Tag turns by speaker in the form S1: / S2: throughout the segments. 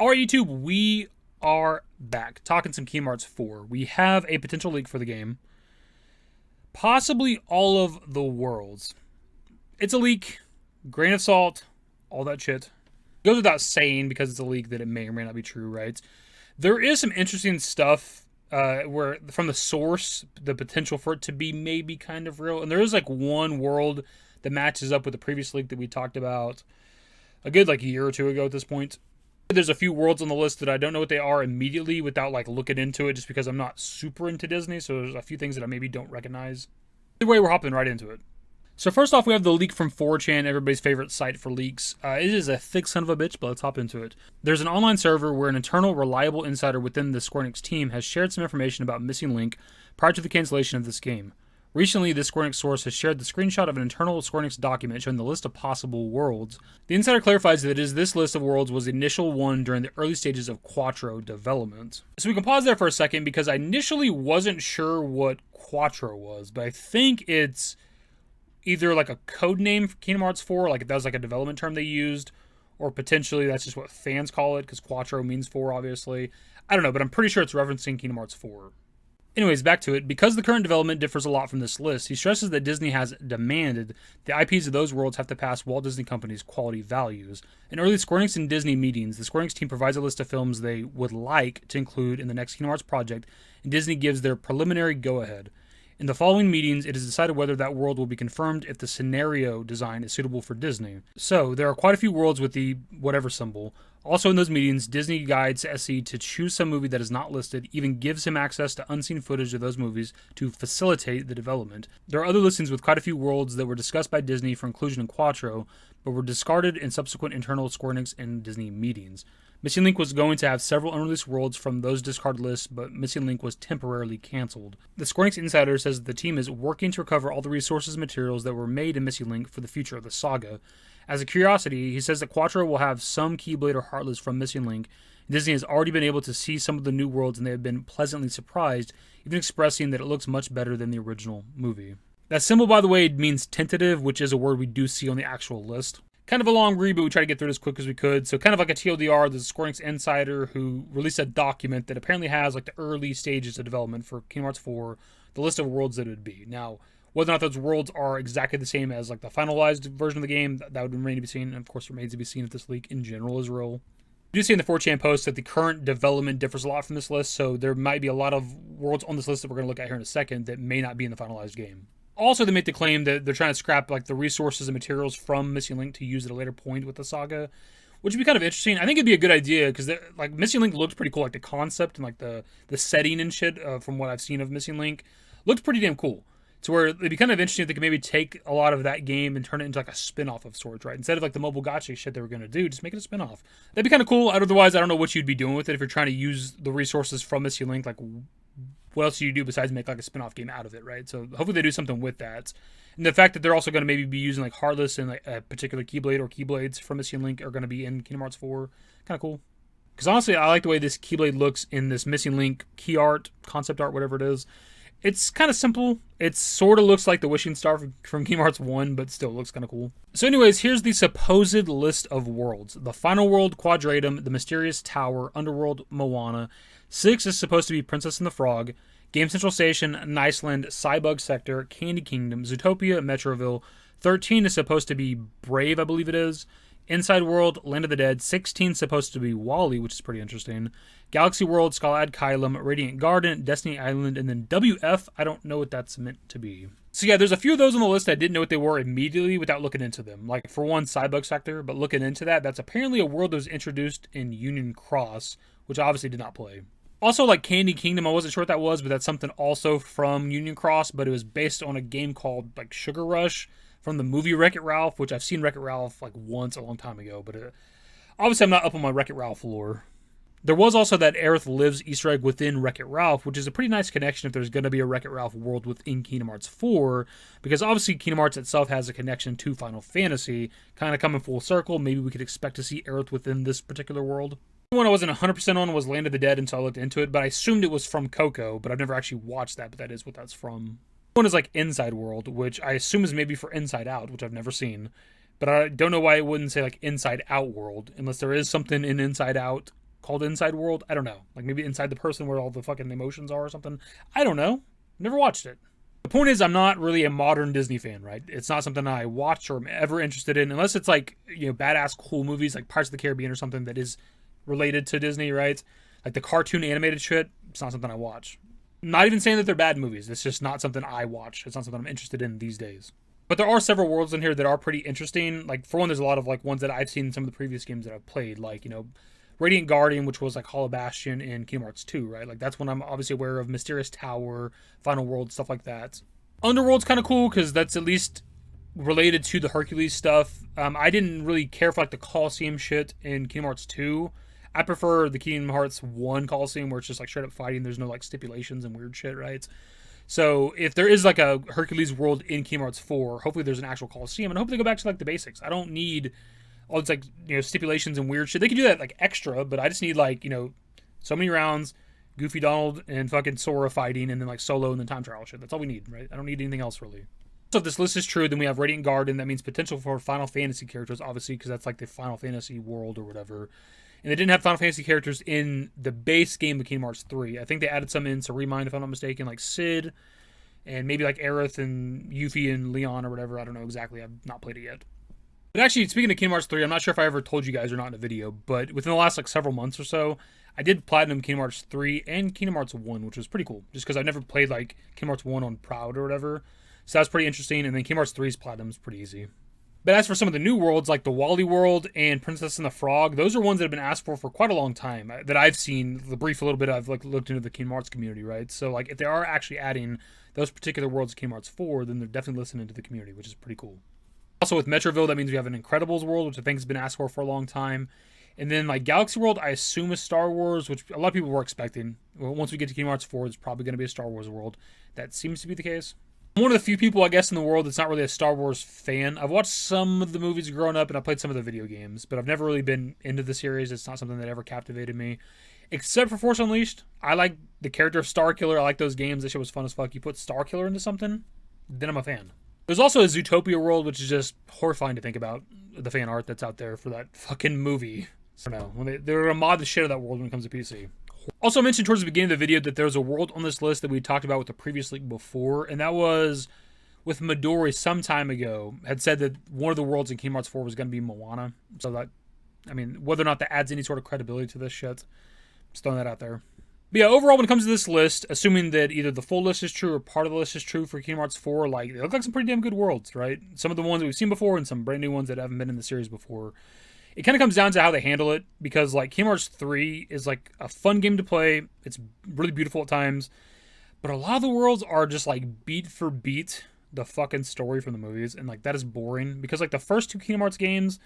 S1: Alright, YouTube, we are back talking some Kingdom Hearts 4. We have a potential leak for the game. Possibly all of the worlds. It's a leak, grain of salt, all that shit. It goes without saying because it's a leak that it may or may not be true, right? There is some interesting stuff where from the source, the potential for it to be maybe kind of real. And there is like one world that matches up with the previous leak that we talked about a good like year or two ago at this point. There's a few worlds on the list that I don't know what they are immediately without like looking into it just because I'm not super into Disney, so there's a few things that I maybe don't recognize. Either way, we're hopping right into it. So first off, we have the leak from 4chan, everybody's favorite site for leaks. It is a thick son of a bitch, but let's hop into it. There's an online server where an internal, reliable insider within the Square Enix team has shared some information about Missing Link prior to the cancellation of this game. Recently, this Square Enix source has shared the screenshot of an internal Square Enix document showing the list of possible worlds. The insider clarifies that this list of worlds was the initial one during the early stages of Quattro development. So we can pause there for a second because I initially wasn't sure what Quattro was, but I think it's either like a code name for Kingdom Hearts 4, like that was like a development term they used, or potentially that's just what fans call it because Quattro means 4, obviously. I don't know, but I'm pretty sure it's referencing Kingdom Hearts 4. Anyways, back to it. Because the current development differs a lot from this list, he stresses that Disney has demanded the IPs of those worlds have to pass Walt Disney Company's quality values. In early Square Enix and Disney meetings, the Square Enix team provides a list of films they would like to include in the next Kingdom Hearts project, and Disney gives their preliminary go-ahead. In the following meetings, it is decided whether that world will be confirmed if the scenario design is suitable for Disney. So, there are quite a few worlds with the whatever symbol. Also in those meetings, Disney guides SE to choose some movie that is not listed, even gives him access to unseen footage of those movies to facilitate the development. There are other listings with quite a few worlds that were discussed by Disney for inclusion in Quattro, but were discarded in subsequent internal Square Enix and Disney meetings. Missing Link was going to have several unreleased worlds from those discarded lists, but Missing Link was temporarily cancelled. The Square Enix insider says that the team is working to recover all the resources and materials that were made in Missing Link for the future of the saga. As a curiosity, he says that Quattro will have some Keyblade or Heartless from Missing Link. Disney has already been able to see some of the new worlds and they have been pleasantly surprised, even expressing that it looks much better than the original movie. That symbol, by the way, means tentative, which is a word we do see on the actual list. Kind of a long read, but we tried to get through it as quick as we could. So kind of like a TLDR, there's a Square Enix insider who released a document that apparently has like the early stages of development for Kingdom Hearts 4, the list of worlds that it would be. Now, whether or not those worlds are exactly the same as like the finalized version of the game, that would remain to be seen. And of course, remains to be seen if this leak in general is real. You do see in the 4chan post that the current development differs a lot from this list, so there might be a lot of worlds on this list that we're going to look at here in a second that may not be in the finalized game. Also, they make the claim that they're trying to scrap like the resources and materials from Missing Link to use at a later point with the saga, which would be kind of interesting. I think it'd be a good idea because like Missing Link looked pretty cool, like the concept and like the setting and shit from what I've seen of Missing Link looked pretty damn cool. To where it'd be kind of interesting if they could maybe take a lot of that game and turn it into like a spin-off of sorts, right? Instead of like the mobile gacha shit they were going to do, just make it a spin-off. That'd be kind of cool. Otherwise, I don't know what you'd be doing with it if you're trying to use the resources from Missing Link. Like, what else do you do besides make like a spin-off game out of it, right? So hopefully they do something with that. And the fact that they're also going to maybe be using like Heartless and like a particular Keyblade or Keyblades from Missing Link are going to be in Kingdom Hearts 4. Kind of cool. Because honestly, I like the way this Keyblade looks in this Missing Link key art, concept art, whatever it is. It's kind of simple. It sort of looks like the Wishing Star from Kingdom Hearts 1, but still looks kind of cool. So anyways, here's the supposed list of worlds. The Final World, Quadratum, the Mysterious Tower, Underworld, Moana. 6 is supposed to be Princess and the Frog. Game Central Station, Niceland, Cybug Sector, Candy Kingdom, Zootopia, Metroville. 13 is supposed to be Brave, I believe it is. Inside World, Land of the Dead. 16 is supposed to be Wally, which is pretty interesting. Galaxy World, Skalad Kylum, Radiant Garden, Destiny Island, and then WF. I don't know what that's meant to be. So yeah, there's a few of those on the list I didn't know what they were immediately without looking into them. Like for one, Cybug Sector, but looking into that, that's apparently a world that was introduced in Union Cross, which I obviously did not play. Also, like Candy Kingdom, I wasn't sure what that was, but that's something also from Union Cross, but it was based on a game called like Sugar Rush from the movie Wreck-It Ralph, which I've seen Wreck-It Ralph like once a long time ago, but obviously I'm not up on my Wreck-It Ralph lore. There was also that Aerith lives Easter egg within Wreck-It Ralph, which is a pretty nice connection if there's going to be a Wreck-It Ralph world within Kingdom Hearts 4, because obviously Kingdom Hearts itself has a connection to Final Fantasy, kind of coming full circle. Maybe we could expect to see Aerith within this particular world. The one I wasn't 100% on was Land of the Dead until I looked into it, but I assumed it was from Coco, but I've never actually watched that, but that is what that's from. One is like Inside World, which I assume is maybe for Inside Out, which I've never seen. But I don't know why it wouldn't say like Inside Out World, unless there is something in Inside Out called Inside World. I don't know. Like maybe inside the person where all the fucking emotions are or something. I don't know. Never watched it. The point is, I'm not really a modern Disney fan, right? It's not something I watch or am ever interested in, unless it's like, you know, badass cool movies like Pirates of the Caribbean or something that is related to Disney, right? Like the cartoon animated shit, it's not something I watch. Not even saying that they're bad movies. It's just not something I watch. It's not something I'm interested in these days. But there are several worlds in here that are pretty interesting. Like, for one, there's a lot of, like, ones that I've seen in some of the previous games that I've played. Like, you know, Radiant Guardian, which was, like, Hollow Bastion in Kingdom Hearts 2, right? Like, that's one I'm obviously aware of. Mysterious Tower, Final World, stuff like that. Underworld's kind of cool, because that's at least related to the Hercules stuff. I didn't really care for, like, the Colosseum shit in Kingdom Hearts 2. I prefer the Kingdom Hearts 1 Colosseum, where it's just, like, straight up fighting. There's no, like, stipulations and weird shit, right? So if there is like a Hercules world in Kingdom Hearts 4, hopefully there's an actual Colosseum, and hopefully they go back to like the basics. I don't need all these like, you know, stipulations and weird shit. They can do that like extra, but I just need like, you know, so many rounds, Goofy, Donald, and fucking Sora fighting, and then like Solo and then time trial shit. That's all we need, right? I don't need anything else really. So if this list is true, then we have Radiant Guardian. That means potential for Final Fantasy characters, obviously, because that's like the Final Fantasy world or whatever. And they didn't have Final Fantasy characters in the base game of Kingdom Hearts 3. I think they added some in to Remind, if I'm not mistaken, like Sid, and maybe like Aerith and Yuffie and Leon or whatever. I don't know exactly. I've not played it yet. But actually, speaking of Kingdom Hearts 3, I'm not sure if I ever told you guys or not in a video, but within the last like several months or so, I did Platinum Kingdom Hearts 3 and Kingdom Hearts 1, which was pretty cool. Just because I've never played like Kingdom Hearts 1 on Proud or whatever. So that's pretty interesting. And then Kingdom Hearts 3's Platinum is pretty easy. But as for some of the new worlds, like the Wally world and Princess and the Frog, those are ones that have been asked for quite a long time that I've seen. The brief little bit I've like looked into the Kingdom Hearts community, right? So like if they are actually adding those particular worlds of Kingdom Hearts 4, then they're definitely listening to the community, which is pretty cool. Also with Metroville, that means we have an Incredibles world, which I think has been asked for a long time. And then like Galaxy World, I assume is Star Wars, which a lot of people were expecting. Well, once we get to Kingdom Hearts 4, there's probably going to be a Star Wars world. That seems to be the case. I'm one of the few people, I guess, in the world that's not really a Star Wars fan. I've watched some of the movies growing up, and I've played some of the video games, but I've never really been into the series. It's not something that ever captivated me. Except for Force Unleashed. I like the character of Starkiller. I like those games. That shit was fun as fuck. You put Starkiller into something, then I'm a fan. There's also a Zootopia world, which is just horrifying to think about, the fan art that's out there for that fucking movie. I don't know. They're going to mod the shit out of that world when it comes to PC. Also, I mentioned towards the beginning of the video that there's a world on this list that we talked about with the previous leak before, and that was with Midori some time ago, had said that one of the worlds in Kingdom Hearts 4 was going to be Moana. So that, I mean, whether or not that adds any sort of credibility to this shit, just throwing that out there. But yeah, overall, when it comes to this list, assuming that either the full list is true or part of the list is true for Kingdom Hearts 4, like, they look like some pretty damn good worlds, right? Some of the ones that we've seen before and some brand new ones that haven't been in the series before. It kind of comes down to how they handle it, because like Kingdom Hearts 3 is like a fun game to play. It's really beautiful at times, but a lot of the worlds are just like beat for beat the fucking story from the movies, and like that is boring, because like the first two Kingdom Hearts games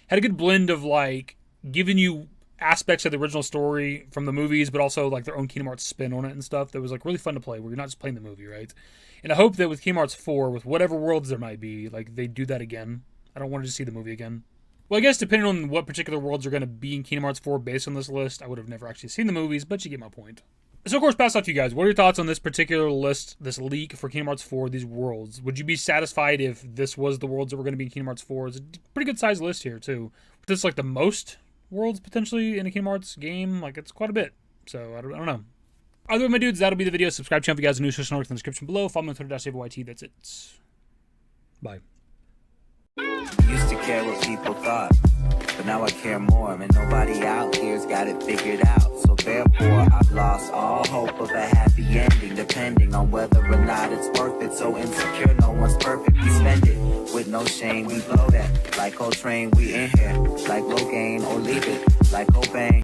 S1: had a good blend of like giving you aspects of the original story from the movies, but also like their own Kingdom Hearts spin on it and stuff that was like really fun to play, where you're not just playing the movie, right? And I hope that with Kingdom Hearts 4, with whatever worlds there might be, like they do that again. I don't want to just see the movie again. Well, I guess depending on what particular worlds are going to be in Kingdom Hearts 4 based on this list, I would have never actually seen the movies, but you get my point. So, of course, pass off to you guys. What are your thoughts on this particular list, this leak for Kingdom Hearts 4, these worlds? Would you be satisfied if this was the worlds that were going to be in Kingdom Hearts 4? It's a pretty good sized list here, too. This is like the most worlds potentially in a Kingdom Hearts game. Like, it's quite a bit. So, I don't know. Other than my dudes, that'll be the video. Subscribe to the channel if you guys are new. Social network in the description below. Follow me on Twitter, @davyt. That's it. Bye.
S2: Used to care what people thought, but now I care more, and nobody out here's got it figured out. So therefore, I've lost all hope of a happy ending, depending on whether or not it's worth it. So insecure, no one's perfect. We spend it with no shame. We blow that like Coltrane. We in here like Rogaine, or leave it like Cobain.